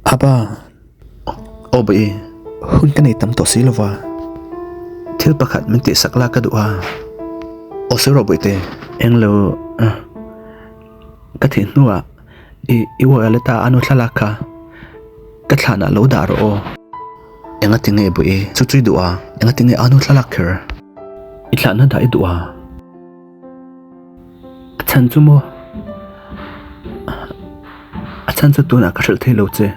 Aba, Obi, hun ka na itam to silova. thil pakhat min ti sakla ka duwa. O si Robo ite, englo, kathin nuwa, iwa alita ano tlalaka, katlana lo daro o. Enga tinge bui, chuchui duwa, enga tinge ano tlalakir. Itlana da duwa. Atsan mo, atsan tu na kashal thilo che.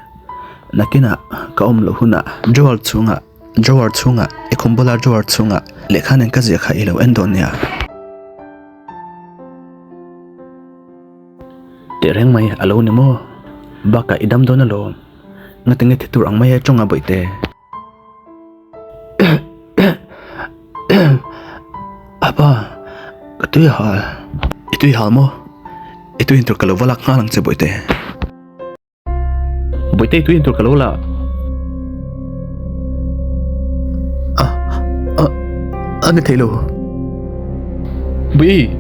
Nakina ka lo huna jawar chunga ikumbola jawar chunga lekhanen ka je kha ilo endonia tereng mai alo ni mo baka idam dona lo ngatinge thitur ang mai chunga boite apa katui hal mo itu intur kalau walak ngalang che boite boite itu intur kalau la ano telo bui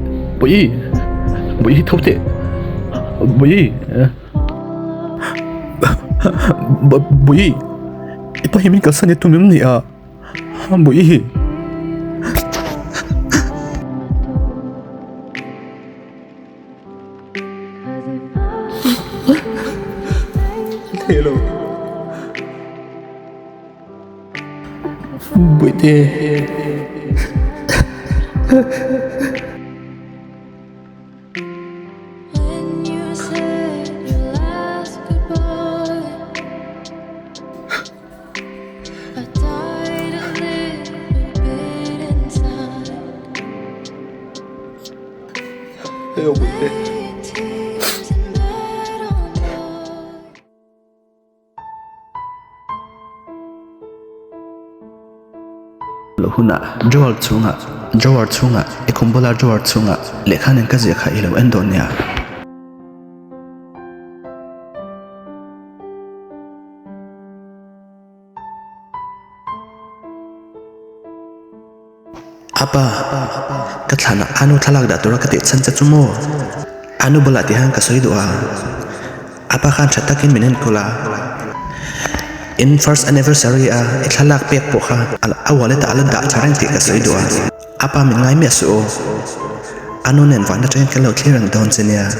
thopte bui bui ipahimin ka sani tumim ni a bui telo buite When you said your last goodbye, I died a little bit inside. Laying tears in bed all night. lo huna jawar chunga ikumbola jawar chunga lekhanen ka je kha ilo endonia apa katlana anu thalak da tura kati chan cha chumo anu bola ti hang ka soi doa apa khan chatakin minen kola in first anniversary ithalak pek po kha al awale ta al da charang ti ka soi doa apa min ngai me so anu nen van da chen ka lo clear ang don chenia